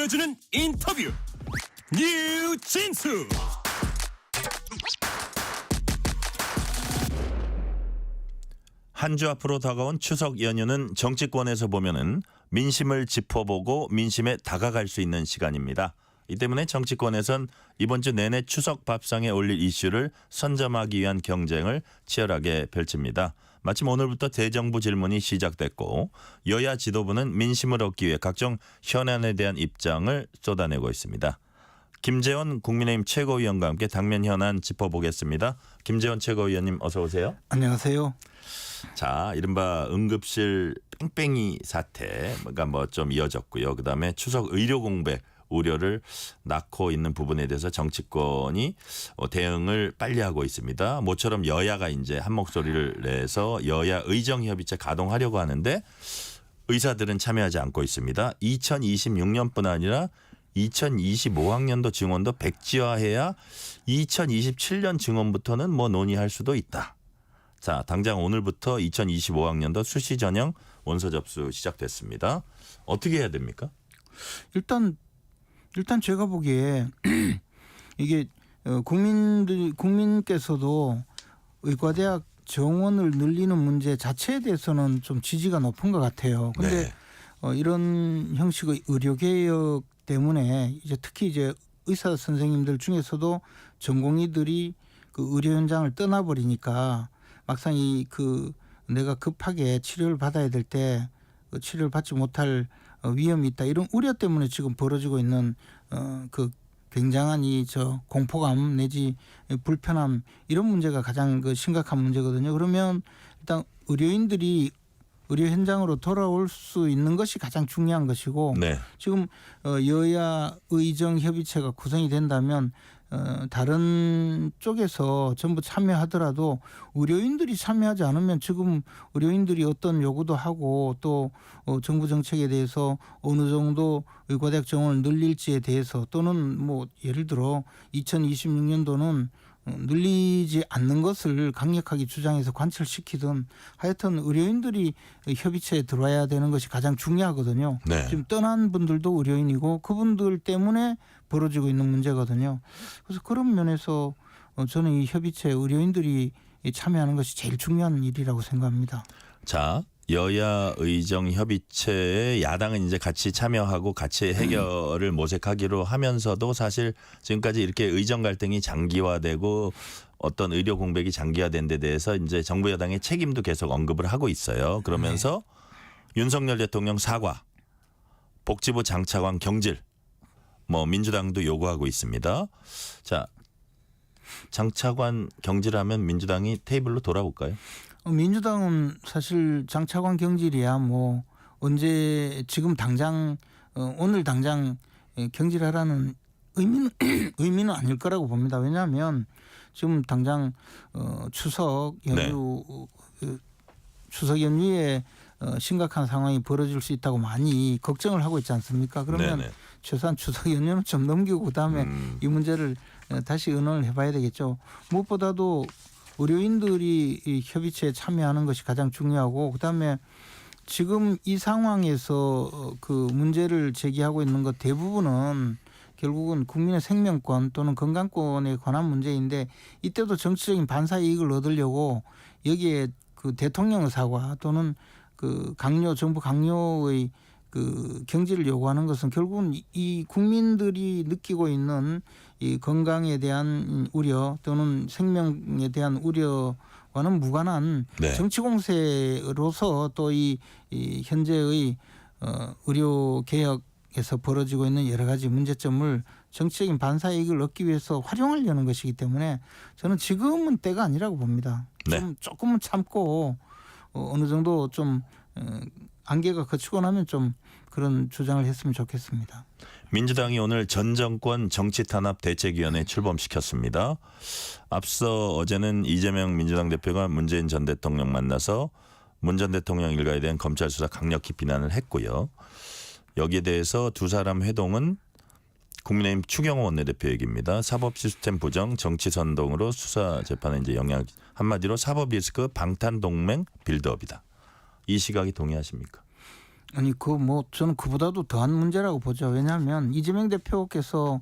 띄워주는 인터뷰 뉴진수. 한 주 앞으로 다가온 추석 연휴는 정치권에서 보면은 민심을 짚어보고 민심에 다가갈 수 있는 시간입니다. 이 때문에 정치권에선 이번 주 내내 추석 밥상에 올릴 이슈를 선점하기 위한 경쟁을 치열하게 펼칩니다. 마침 오늘부터 대정부 질문이 시작됐고 여야 지도부는 민심을 얻기 위해 각종 현안에 대한 입장을 쏟아내고 있습니다. 김재원 국민의힘 최고위원과 함께 당면 현안 짚어보겠습니다. 김재원 최고위원님 어서 오세요. 안녕하세요. 자, 이른바 응급실 뺑뺑이 사태가 뭐 좀 이어졌고요. 그다음에 추석 의료 공백 우려를 낳고 있는 부분에 대해서 정치권이 대응을 빨리 하고 있습니다. 모처럼 여야가 이제 한 목소리를 내서 여야 의정협의체 가동하려고 하는데 의사들은 참여하지 않고 있습니다. 2026년뿐 아니라 2025학년도 증원도 백지화해야 2027년 증원부터는 뭐 논의할 수도 있다. 자, 당장 오늘부터 2025학년도 수시 전형 원서 접수 시작됐습니다. 어떻게 해야 됩니까? 일단 제가 보기에 이게 국민께서도 의과대학 정원을 늘리는 문제 자체에 대해서는 좀 지지가 높은 것 같아요. 그런데 이런 형식의 의료개혁 때문에 이제 특히 이제 의사 선생님들 중에서도 전공의들이 그 의료 현장을 떠나버리니까 막상 내가 급하게 치료를 받아야 될 때 치료를 받지 못할 위험이 있다, 이런 우려 때문에 지금 벌어지고 있는 그 굉장한 공포감 내지 불편함, 이런 문제가 가장 심각한 문제거든요. 그러면 일단 의료인들이 의료 현장으로 돌아올 수 있는 것이 가장 중요한 것이고, 지금 여야 의정 협의체가 구성이 된다면 다른 쪽에서 전부 참여하더라도 의료인들이 참여하지 않으면 지금 의료인들이 어떤 요구도 하고 또 정부 정책에 대해서 어느 정도 의과대학 정원을 늘릴지에 대해서, 또는 뭐 예를 들어 2026년도는 늘리지 않는 것을 강력하게 주장해서 관철시키든 하여튼 의료인들이 협의체에 들어와야 되는 것이 가장 중요하거든요. 지금 떠난 분들도 의료인이고 그분들 때문에 벌어지고 있는 문제거든요. 그래서 그런 면에서 저는 이 협의체에 의료인들이 참여하는 것이 제일 중요한 일이라고 생각합니다. 자, 여야 의정 협의체에 야당은 이제 같이 참여하고 같이 해결을 모색하기로 하면서도 사실 지금까지 이렇게 의정 갈등이 장기화되고 어떤 의료 공백이 장기화된 데 대해서 이제 정부 여당의 책임도 계속 언급을 하고 있어요. 그러면서 윤석열 대통령 사과, 복지부 장차관 경질, 뭐 민주당도 요구하고 있습니다. 자, 장차관 경질하면 민주당이 테이블로 돌아올까요? 민주당은 사실 장차관 경질이야 뭐 언제 지금 당장 오늘 당장 경질하라는 의미는 아닐 거라고 봅니다. 왜냐하면 지금 당장 추석 연휴에 심각한 상황이 벌어질 수 있다고 많이 걱정을 하고 있지 않습니까? 그러면 최소한 추석 연휴는 좀 넘기고 그다음에 이 문제를 다시 의논을 해봐야 되겠죠. 무엇보다도 의료인들이 이 협의체에 참여하는 것이 가장 중요하고, 그다음에 지금 이 상황에서 그 문제를 제기하고 있는 것 대부분은 결국은 국민의 생명권 또는 건강권에 관한 문제인데, 이때도 정치적인 반사 이익을 얻으려고 여기에 그 대통령의 사과 또는 그 정부 강요의 그 경질을 요구하는 것은 결국은 이 국민들이 느끼고 있는 이 건강에 대한 우려 또는 생명에 대한 우려와는 무관한 정치 공세로서 또 이 현재의 의료 개혁에서 벌어지고 있는 여러 가지 문제점을 정치적인 반사 이익을 얻기 위해서 활용하려는 것이기 때문에 저는 지금은 때가 아니라고 봅니다. 조금은 참고 어느 정도 좀 안개가 거치고 나면 좀 그런 주장을 했으면 좋겠습니다. 민주당이 오늘 전 정권 정치탄압 대책위원회 출범시켰습니다. 앞서 어제는 이재명 민주당 대표가 문재인 전 대통령 만나서 문 전 대통령 일가에 대한 검찰 수사 강력히 비난을 했고요. 여기에 대해서 두 사람 회동은 국민의힘 추경호 원내대표 얘기입니다. 사법 시스템 부정, 정치 선동으로 수사 재판에 이제 영향, 한마디로 사법 리스크 방탄 동맹 빌드업이다. 이 시각이 동의하십니까? 아니 저는 그보다도 더한 문제라고 보죠. 왜냐하면 이재명 대표께서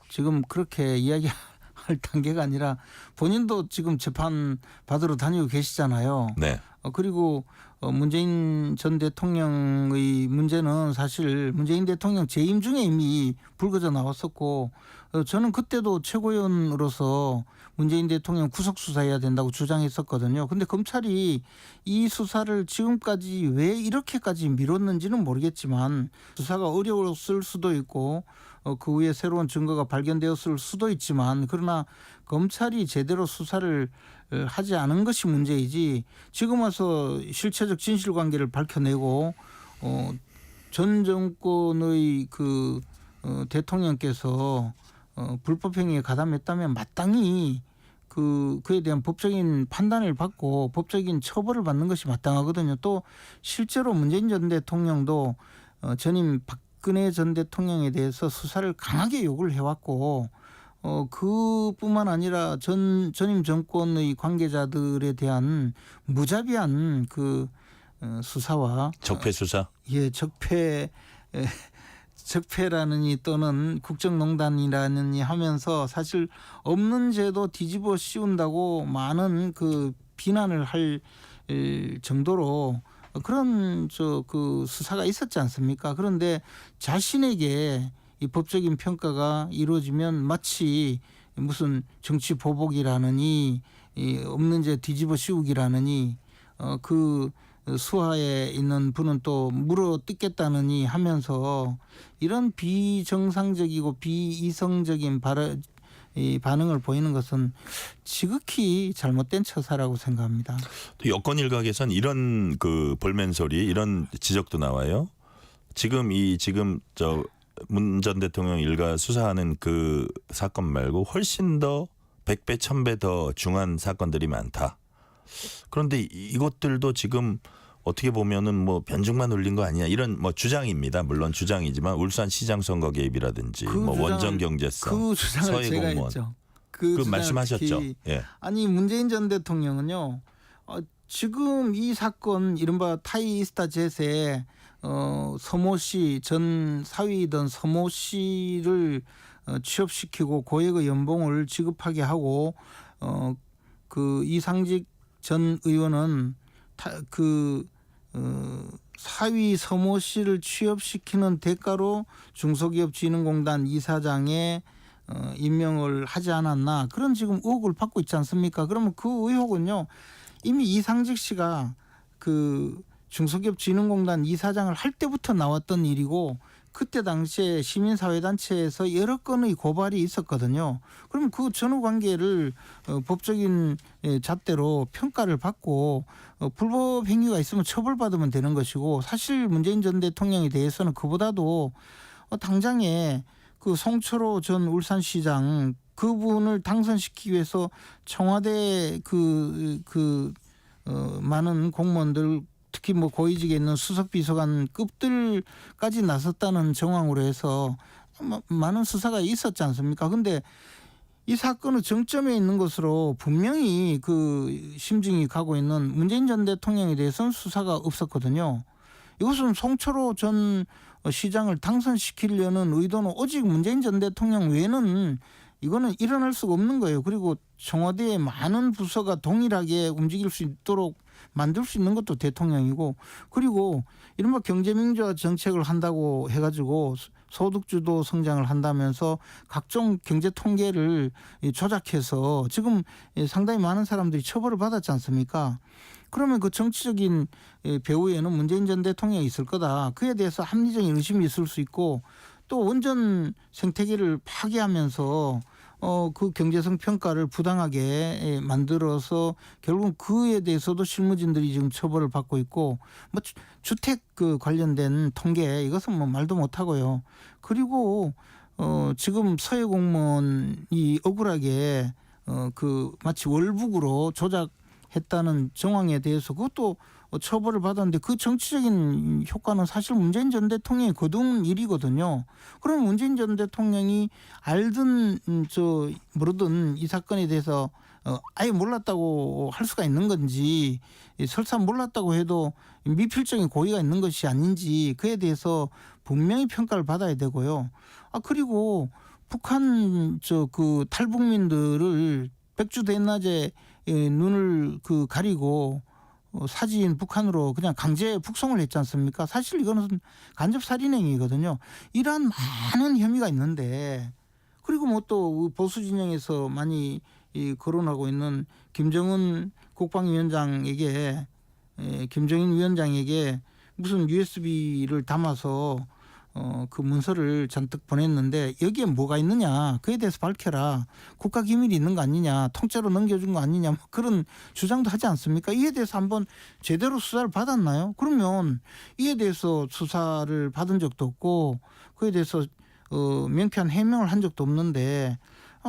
지금 그렇게 이야기할 단계가 아니라 본인도 지금 재판 받으러 다니고 계시잖아요. 네. 그리고 문재인 전 대통령의 문제는 사실 문재인 대통령 재임 중에 이미 불거져 나왔었고 저는 그때도 최고위원으로서 문재인 대통령 구속 수사해야 된다고 주장했었거든요. 근데 검찰이 이 수사를 지금까지 왜 이렇게까지 미뤘는지는 모르겠지만 수사가 어려웠을 수도 있고 그 후에 새로운 증거가 발견되었을 수도 있지만 그러나 검찰이 제대로 수사를 하지 않은 것이 문제이지 지금 와서 실체적 진실관계를 밝혀내고 전 정권의 대통령께서 불법 행위에 가담했다면 마땅히 그에 대한 법적인 판단을 받고 법적인 처벌을 받는 것이 마땅하거든요. 또 실제로 문재인 전 대통령도 전임 박근혜 전 대통령에 대해서 수사를 강하게 요구를 해왔고 그뿐만 아니라 전임 정권의 관계자들에 대한 무자비한 수사와 적폐 수사. 적폐라느니 또는 국정농단이라느니 하면서 사실 없는 죄도 뒤집어 씌운다고 많은 비난을 할 정도로 그런 수사가 있었지 않습니까? 그런데 자신에게 이 법적인 평가가 이루어지면 마치 무슨 정치 보복이라느니 없는 죄 뒤집어 씌우기라느니 수하에 있는 분은 또 물어 뜯겠다느니 하면서 이런 비정상적이고 비이성적인 반응을 보이는 것은 지극히 잘못된 처사라고 생각합니다. 또 여권 일각에선 이런 볼멘 소리 이런 지적도 나와요. 지금 문 전 대통령 일가 수사하는 그 사건 말고 훨씬 더 100배 1000배 더 중한 사건들이 많다. 그런데 이것들도 지금 어떻게 보면은 변죽만 울린 거 아니냐 이런 주장입니다. 물론 주장이지만 울산 시장 선거 개입이라든지 원전 경제성, 주장을 서해 제가 공무원 했죠. 말씀하셨죠. 예. 아니 문재인 전 대통령은요. 지금 이 사건 이른바 타이스타 젯에 서모 씨 전 사위이던 서모 씨를 취업시키고 고액의 연봉을 지급하게 하고 이상직 전 의원은 사위 서모 씨를 취업시키는 대가로 중소기업진흥공단 이사장에 임명을 하지 않았나 그런 지금 의혹을 받고 있지 않습니까? 그러면 그 의혹은요 이미 이상직 씨가 중소기업진흥공단 이사장을 할 때부터 나왔던 일이고 그때 당시에 시민사회단체에서 여러 건의 고발이 있었거든요. 그럼 그 전후 관계를 법적인 잣대로 평가를 받고 불법 행위가 있으면 처벌받으면 되는 것이고 사실 문재인 전 대통령에 대해서는 그보다도 당장에 송철호 전 울산시장 그분을 당선시키기 위해서 청와대 많은 공무원들 특히 고위직에 있는 수석비서관급들까지 나섰다는 정황으로 해서 많은 수사가 있었지 않습니까? 그런데 이 사건의 정점에 있는 것으로 분명히 심증이 가고 있는 문재인 전 대통령에 대해서는 수사가 없었거든요. 이것은 송철호 전 시장을 당선시키려는 의도는 오직 문재인 전 대통령 외에는 이거는 일어날 수가 없는 거예요. 그리고 청와대의 많은 부서가 동일하게 움직일 수 있도록 만들 수 있는 것도 대통령이고 그리고 이른바 경제민주화 정책을 한다고 해가지고 소득주도 성장을 한다면서 각종 경제 통계를 조작해서 지금 상당히 많은 사람들이 처벌을 받았지 않습니까? 그러면 그 정치적인 배후에는 문재인 전 대통령이 있을 거다. 그에 대해서 합리적인 의심이 있을 수 있고 또 원전 생태계를 파괴하면서 그 경제성 평가를 부당하게 만들어서 결국 그에 대해서도 실무진들이 지금 처벌을 받고 있고 주택 관련된 통계 이것은 말도 못 하고요. 그리고 지금 서해 공무원이 억울하게 마치 월북으로 조작했다는 정황에 대해서 그것도 처벌을 받았는데 그 정치적인 효과는 사실 문재인 전 대통령이 거둔 일이거든요. 그럼 문재인 전 대통령이 알든 모르든 이 사건에 대해서 아예 몰랐다고 할 수가 있는 건지 설사 몰랐다고 해도 미필적인 고의가 있는 것이 아닌지 그에 대해서 분명히 평가를 받아야 되고요. 그리고 북한 그 탈북민들을 백주 대낮에 눈을 가리고 사진 북한으로 그냥 강제 북송을 했지 않습니까? 사실 이거는 간접 살인 행위거든요. 이러한 많은 혐의가 있는데 그리고 뭐 또 보수 진영에서 많이 거론하고 있는 김정은 국방위원장에게 김정인 위원장에게 무슨 USB를 담아서 그 문서를 잔뜩 보냈는데 여기에 뭐가 있느냐 그에 대해서 밝혀라 국가기밀이 있는 거 아니냐 통째로 넘겨준 거 아니냐 뭐 그런 주장도 하지 않습니까? 이에 대해서 한번 제대로 수사를 받았나요? 그러면 이에 대해서 수사를 받은 적도 없고 그에 대해서 명쾌한 해명을 한 적도 없는데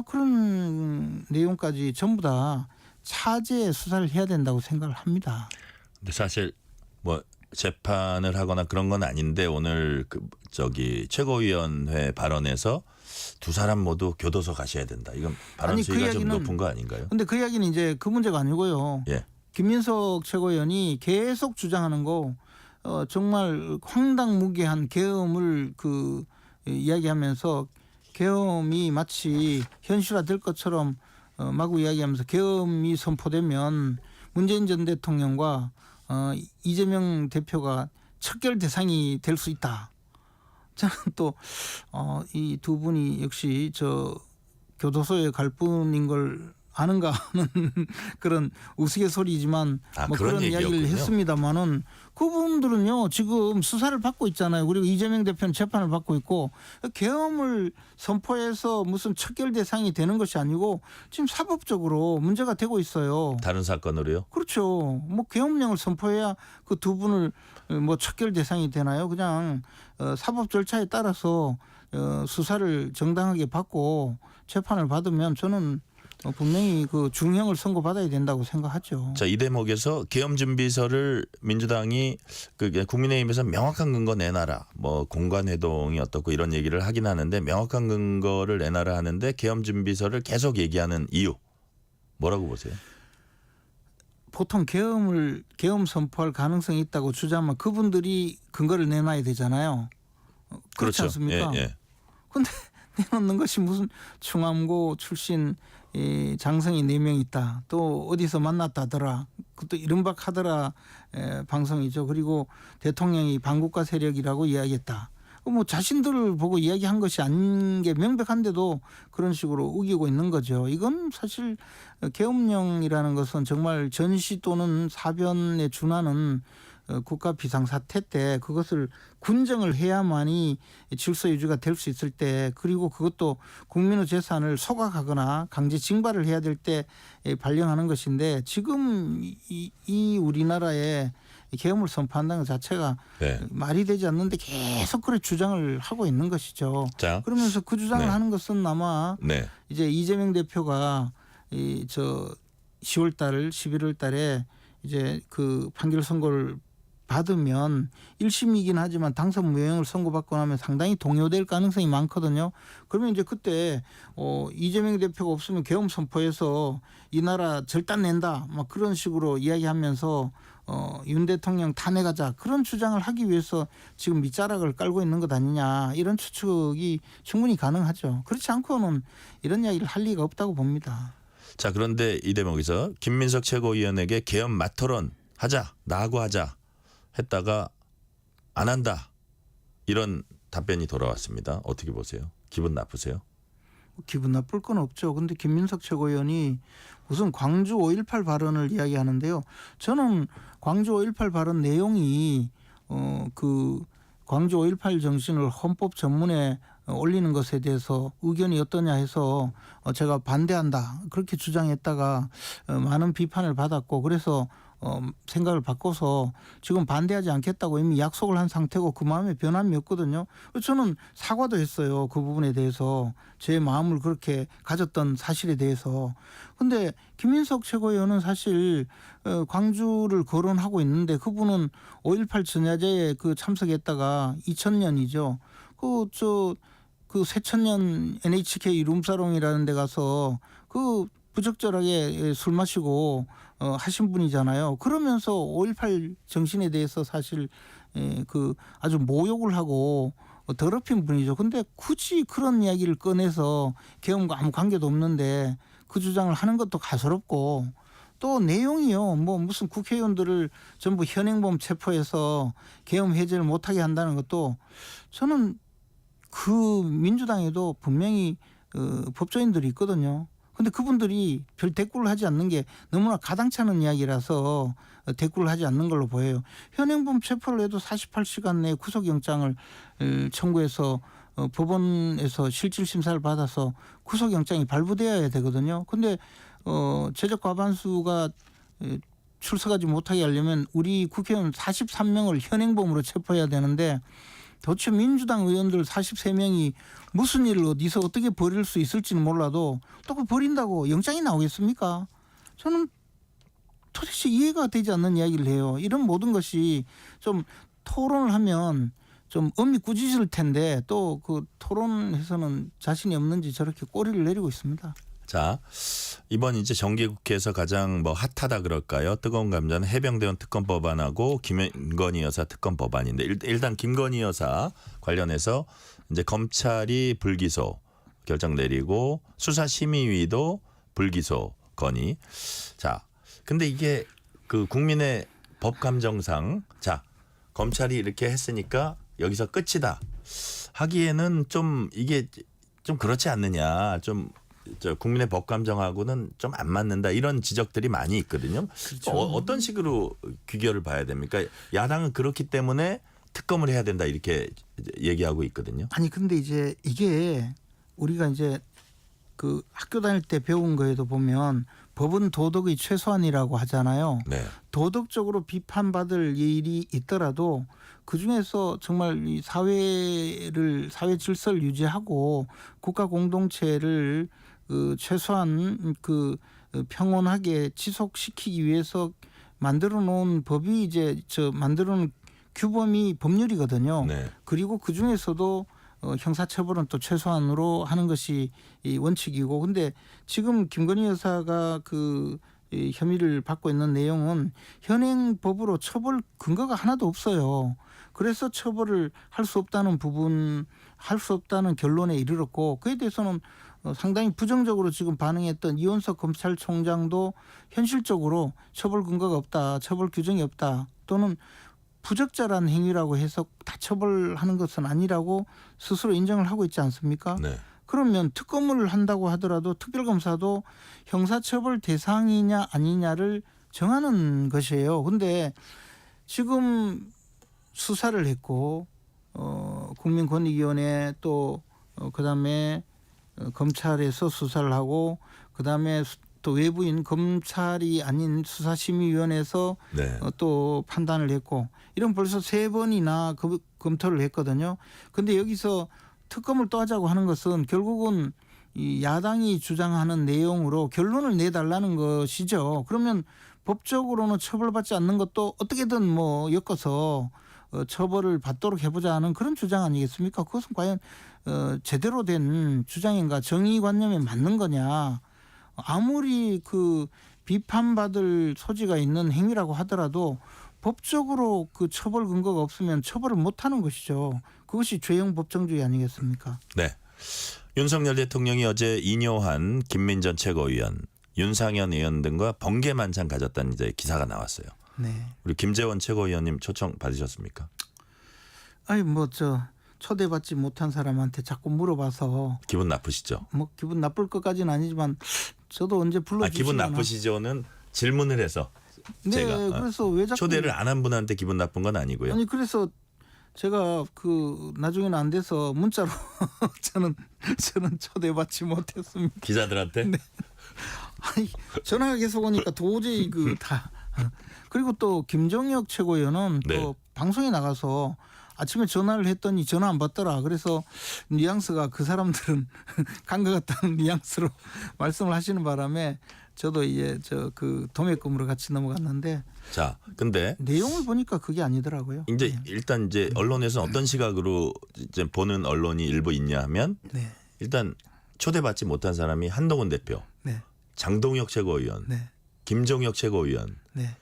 그런 내용까지 전부 다 차제 수사를 해야 된다고 생각을 합니다. 근데 사실 뭐 재판을 하거나 그런 건 아닌데 오늘 최고위원회 발언에서 두 사람 모두 교도소 가셔야 된다. 이건 발언 수위가 좀 높은 거 아닌가요? 근데 그 이야기는 이제 그 문제가 아니고요. 예. 김민석 최고위원이 계속 주장하는 거 정말 황당무계한 계엄을 이야기하면서 계엄이 마치 현실화될 것처럼 마구 이야기하면서 계엄이 선포되면 문재인 전 대통령과 이재명 대표가 척결 대상이 될 수 있다. 저는 또 이 두 분이 역시 교도소에 갈 뿐인 걸 아는가 하는 그런 우스갯소리지만 뭐 그런 이야기를 했습니다마는 그분들은요 지금 수사를 받고 있잖아요. 그리고 이재명 대표는 재판을 받고 있고 계엄을 선포해서 무슨 척결 대상이 되는 것이 아니고 지금 사법적으로 문제가 되고 있어요. 다른 사건으로요? 그렇죠. 뭐 계엄령을 선포해야 그 두 분을 뭐 척결 대상이 되나요? 그냥 사법 절차에 따라서 수사를 정당하게 받고 재판을 받으면 저는 분명히 그 중형을 선고받아야 된다고 생각하죠. 자, 이 대목에서 계엄준비서를 민주당이 국민의힘에서 명확한 근거 내놔라. 뭐 공관회동이 어떻고 이런 얘기를 하긴 하는데 명확한 근거를 내놔라 하는데 계엄준비서를 계속 얘기하는 이유 뭐라고 보세요? 보통 계엄 선포할 가능성이 있다고 주장하면 그분들이 근거를 내놔야 되잖아요. 그렇지 그렇죠. 않습니까? 예, 예. 근데 내놓는 것이 무슨 충암고 출신 장성이 4명 있다. 또 어디서 만났다더라. 그것도 이른바 카더라 방송이죠. 그리고 대통령이 반국가 세력이라고 이야기했다. 뭐 자신들을 보고 이야기한 것이 아닌 게 명백한데도 그런 식으로 우기고 있는 거죠. 이건 사실 계엄령이라는 것은 정말 전시 또는 사변에 준하는 국가 비상사태 때 그것을 군정을 해야만이 질서 유지가 될 수 있을 때 그리고 그것도 국민의 재산을 소각하거나 강제 징발을 해야 될 때 발령하는 것인데 지금 이 우리나라에 계엄을 선포한다는 것 자체가 네. 말이 되지 않는데 계속 그런 주장을 하고 있는 것이죠. 자, 그러면서 그 주장을 네. 하는 것은 아마 네. 이제 이재명 대표가 10월 달, 11월 달에 이제 그 판결 선고를 받으면 1심이긴 하지만 당선 무효형을 선고받고 나면 상당히 동요될 가능성이 많거든요. 그러면 이제 그때 이재명 대표가 없으면 계엄 선포해서 이 나라 절단 낸다 막 그런 식으로 이야기하면서 윤 대통령 탄핵하자 그런 주장을 하기 위해서 지금 밑자락을 깔고 있는 것 아니냐 이런 추측이 충분히 가능하죠. 그렇지 않고는 이런 이야기를 할 리가 없다고 봅니다. 자, 그런데 이 대목에서 김민석 최고위원에게 계엄 맞토론 하자, 나하고 하자 했다가 안 한다 이런 답변이 돌아왔습니다. 어떻게 보세요? 기분 나쁘세요? 기분 나쁠 건 없죠. 근데 김민석 최고위원이 무슨 광주 5.18 발언을 이야기하는데요. 저는 광주 5.18 발언 내용이 그 광주 5.18 정신을 헌법 전문에 올리는 것에 대해서 의견이 어떠냐 해서 제가 반대한다 그렇게 주장했다가 많은 비판을 받았고 그래서 생각을 바꿔서 지금 반대하지 않겠다고 이미 약속을 한 상태고 그 마음에 변함이 없거든요. 저는 사과도 했어요. 그 부분에 대해서 제 마음을 그렇게 가졌던 사실에 대해서. 근데 김민석 최고위원은 사실 광주를 거론하고 있는데 그분은 5.18 전야제에 참석했다가 2000년이죠. 그 새천년 NHK 룸사롱이라는 데 가서 그 부적절하게 술 마시고 하신 분이잖아요. 그러면서 5.18 정신에 대해서 사실 그 아주 모욕을 하고 더럽힌 분이죠. 근데 굳이 그런 이야기를 꺼내서 계엄과 아무 관계도 없는데 그 주장을 하는 것도 가소롭고 또 내용이요. 뭐 무슨 국회의원들을 전부 현행범 체포해서 계엄 해제를 못하게 한다는 것도 저는 그 민주당에도 분명히 법조인들이 있거든요. 근데 그분들이 별 대꾸를 하지 않는 게 너무나 가당찮은 이야기라서 대꾸를 하지 않는 걸로 보여요. 현행범 체포를 해도 48시간 내에 구속영장을 청구해서 법원에서 실질 심사를 받아서 구속영장이 발부되어야 되거든요. 근데 제적 과반수가 출석하지 못하게 하려면 우리 국회의원 43명을 현행범으로 체포해야 되는데 도대체 민주당 의원들 43명이 무슨 일을 어디서 어떻게 벌일 수 있을지는 몰라도 또 그 벌인다고 영장이 나오겠습니까? 저는 도대체 이해가 되지 않는 이야기를 해요. 이런 모든 것이 좀 토론을 하면 좀 엄히 꾸짖을 텐데 또 그 토론에서는 자신이 없는지 저렇게 꼬리를 내리고 있습니다. 자, 이번 이제 정기국회에서 가장 뭐 핫하다 그럴까요? 뜨거운 감자는 해병대원 특검 법안하고 김건희 여사 특검 법안인데 일단 김건희 여사 관련해서 이제 검찰이 불기소 결정 내리고 수사심의위도 불기소 건의. 자, 근데 이게 그 국민의 법감정상 자 검찰이 이렇게 했으니까 여기서 끝이다 하기에는 좀 이게 좀 그렇지 않느냐 좀. 국민의 법감정하고는 좀 안 맞는다 이런 지적들이 많이 있거든요. 그렇죠. 어떤 식으로 귀결을 봐야 됩니까? 야당은 그렇기 때문에 특검을 해야 된다 이렇게 얘기하고 있거든요. 아니 근데 이제 이게 우리가 이제 그 학교 다닐 때 배운 거에도 보면 법은 도덕의 최소한이라고 하잖아요. 네. 도덕적으로 비판받을 일이 있더라도 그중에서 정말 이 사회 질서를 유지하고 국가 공동체를 최소한 평온하게 지속시키기 위해서 만들어 놓은 법이 이제 만들어 놓은 규범이 법률이거든요. 네. 그리고 그 중에서도 형사처벌은 또 최소한으로 하는 것이 이 원칙이고, 근데 지금 김건희 여사가 이 혐의를 받고 있는 내용은 현행 법으로 처벌 근거가 하나도 없어요. 그래서 처벌을 할 수 없다는 결론에 이르렀고, 그에 대해서는 상당히 부정적으로 지금 반응했던 이원석 검찰총장도 현실적으로 처벌 근거가 없다, 처벌 규정이 없다, 또는 부적절한 행위라고 해서 다 처벌하는 것은 아니라고 스스로 인정을 하고 있지 않습니까? 네. 그러면 특검을 한다고 하더라도 특별검사도 형사처벌 대상이냐 아니냐를 정하는 것이에요. 근데 지금 수사를 했고 국민권익위원회 또 그다음에 검찰에서 수사를 하고 그다음에 또 외부인 검찰이 아닌 수사심의위원회에서 네. 또 판단을 했고 이런 벌써 3번이나 검토를 했거든요. 근데 여기서 특검을 또 하자고 하는 것은 결국은 이 야당이 주장하는 내용으로 결론을 내달라는 것이죠. 그러면 법적으로는 처벌받지 않는 것도 어떻게든 뭐 엮어서 처벌을 받도록 해보자는 그런 주장 아니겠습니까? 그것은 과연 제대로 된 주장인가, 정의관념에 맞는 거냐. 아무리 비판받을 소지가 있는 행위라고 하더라도 법적으로 처벌 근거가 없으면 처벌을 못하는 것이죠. 그것이 죄형 법정주의 아니겠습니까? 네. 윤석열 대통령이 어제 인요한 김민전 최고위원, 윤상현 의원 등과 번개 만찬 가졌다는 이제 기사가 나왔어요. 네. 우리 김재원 최고위원님 초청 받으셨습니까? 아니 초대받지 못한 사람한테 자꾸 물어봐서 기분 나쁘시죠? 뭐 기분 나쁠 것까지는 아니지만 저도 언제 불러주시거나. 기분 나쁘시죠는 질문을 해서 네, 제가 그래서 왜 자꾸 초대를 안 한 분한테 기분 나쁜 건 아니고요. 아니 그래서 제가 나중에는 안 돼서 문자로 저는 초대받지 못했습니다. 기자들한테? 네. 아니 전화가 계속 오니까 도저히 다 그리고 또 김종혁 최고위원은 네. 또 방송에 나가서 아침에 전화를 했더니 전화 안 받더라. 그래서 뉘앙스가 그 사람들은 간 것 같다는 뉘앙스로 말씀을 하시는 바람에 저도 이제 도매금으로 같이 넘어갔는데. 자, 근데 내용을 보니까 그게 아니더라고요. 이제 네. 일단 이제 언론에서는 어떤 시각으로 이제 보는 언론이 일부 있냐 하면 네. 일단 초대받지 못한 사람이 한동훈 대표, 네. 장동혁 최고위원, 네. 김종혁 최고위원 네.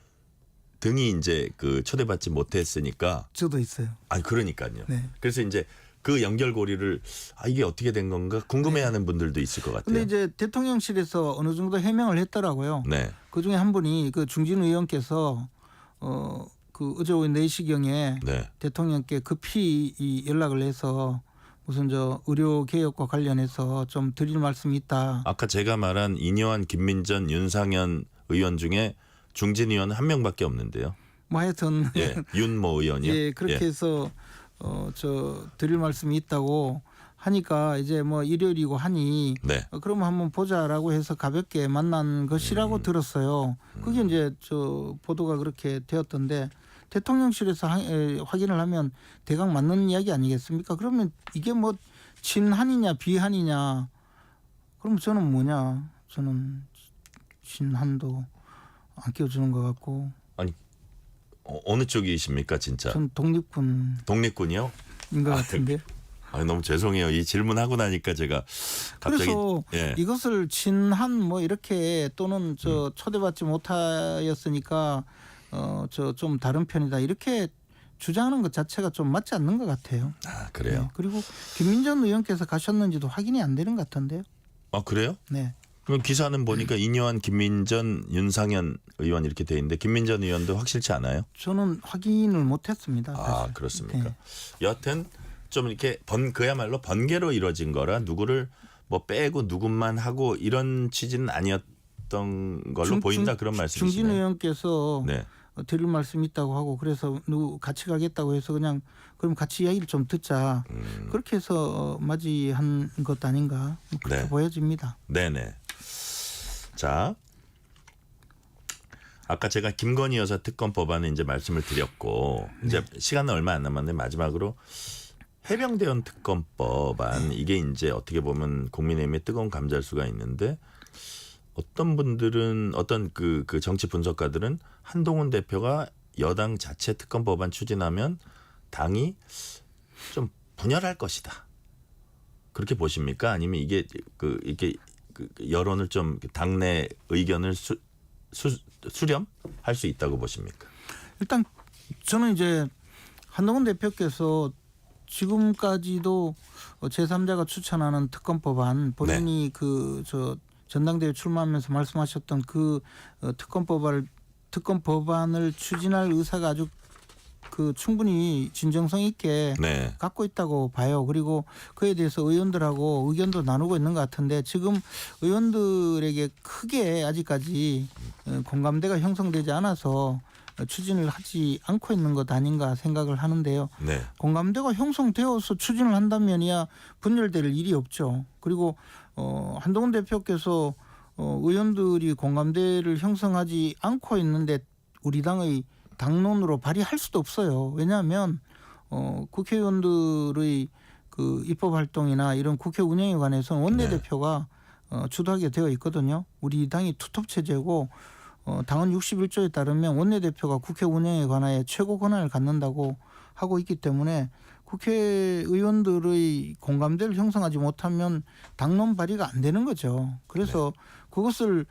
등이 이제 그 초대받지 못했으니까 저도 있어요. 아니 그러니까요. 네. 그래서 이제 그 연결고리를 이게 어떻게 된 건가 궁금해하는 분들도 있을 것 같아요. 근데 이제 대통령실에서 어느 정도 해명을 했더라고요. 네. 그 중에 한 분이 그 중진 의원께서 그 어제 오후 4시경에 네. 대통령께 급히 이 연락을 해서 무슨 저 의료 개혁과 관련해서 좀 드릴 말씀이 있다. 아까 제가 말한 이뇨한, 김민전, 윤상현 의원 중에 중진 의원은 한 명밖에 없는데요. 뭐 하여튼 예, 윤모 의원이요. 예, 그렇게 해서 저 드릴 말씀이 있다고 하니까 이제 뭐 일요일이고 하니 네. 그러면 한번 보자라고 해서 가볍게 만난 것이라고 들었어요. 그게 이제 저 보도가 그렇게 되었던데 대통령실에서 확인을 하면 대강 맞는 이야기 아니겠습니까? 그러면 이게 뭐 친한이냐 비한이냐? 그럼 저는 뭐냐? 저는 친한도 안 끼워주는 것 같고. 아니 어느 쪽이십니까 진짜? 전 독립군인 독립군이요? 것 같은데. 너무 죄송해요. 이 질문하고 나니까 제가 갑자기 그래서 예. 이것을 친한 뭐 이렇게 또는 저 초대받지 못하였으니까 저 좀 다른 편이다 이렇게 주장하는 것 자체가 좀 맞지 않는 것 같아요. 아 그래요? 네. 그리고 김민전 의원께서 가셨는지도 확인이 안 되는 것 같은데요. 아 그래요? 네. 그럼 기사는 보니까 이뇨한, 김민전, 윤상현 의원 이렇게 돼 있는데 김민전 의원도 확실치 않아요? 저는 확인을 못했습니다. 아 사실. 그렇습니까? 네. 여하튼 좀 이렇게 그야말로 번개로 이루어진 거라 누구를 뭐 빼고 누군만 하고 이런 취지는 아니었던 걸로 보인다 그런 말씀이시네요. 중진 의원께서 네. 드릴 말씀이 있다고 하고 그래서 누구 같이 가겠다고 해서 그냥 그럼 같이 이야기를 좀 듣자. 그렇게 해서 맞이한 것 아닌가 그렇게 네. 보여집니다. 네네. 자, 아까 제가 김건희 여사 특검 법안은 이제 말씀을 드렸고 이제 시간은 얼마 안 남았는데 마지막으로 해병대원 특검법안 이게 이제 어떻게 보면 국민의힘의 뜨거운 감자일 수가 있는데 어떤 분들은 어떤 그 정치 분석가들은 한동훈 대표가 여당 자체 특검 법안 추진하면 당이 좀 분열할 것이다. 그렇게 보십니까? 아니면 이게 이게 여론을 좀 당내 의견을 수렴할 수 있다고 보십니까? 일단 저는 이제 한동훈 대표께서 지금까지도 제3자가 추천하는 특검법안 본인이 그 저 전당대회 출마하면서 말씀하셨던 그 특검법안을 추진할 의사가 아주 그 충분히 진정성 있게 네. 갖고 있다고 봐요. 그리고 그에 대해서 의원들하고 의견도 나누고 있는 것 같은데 지금 의원들에게 크게 아직까지 공감대가 형성되지 않아서 추진을 하지 않고 있는 것 아닌가 생각을 하는데요. 네. 공감대가 형성되어서 추진을 한다면이야 분열될 일이 없죠. 그리고 한동훈 대표께서 의원들이 공감대를 형성하지 않고 있는데 우리 당의 당론으로 발의할 수도 없어요. 왜냐하면 국회의원들의 그 입법 활동이나 이런 국회 운영에 관해서는 원내대표가 주도하게 되어 있거든요. 우리 당이 투톱 체제고 당헌 61조에 따르면 원내대표가 국회 운영에 관하여 최고 권한을 갖는다고 하고 있기 때문에 국회의원들의 공감대를 형성하지 못하면 당론 발의가 안 되는 거죠. 그래서 그것을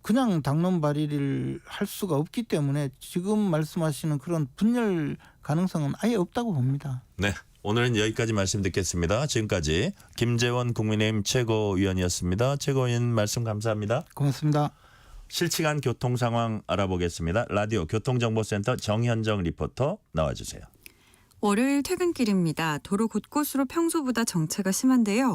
그냥 당론 발의를 할 수가 없기 때문에 지금 말씀하시는 그런 분열 가능성은 아예 없다고 봅니다. 네. 오늘은 여기까지 말씀 듣겠습니다. 지금까지 김재원 국민의힘 최고위원이었습니다. 최고위원 말씀 감사합니다. 고맙습니다. 실시간 교통 상황 알아보겠습니다. 라디오 교통정보센터 정현정 리포터 나와주세요. 월요일 퇴근길입니다. 도로 곳곳으로 평소보다 정체가 심한데요.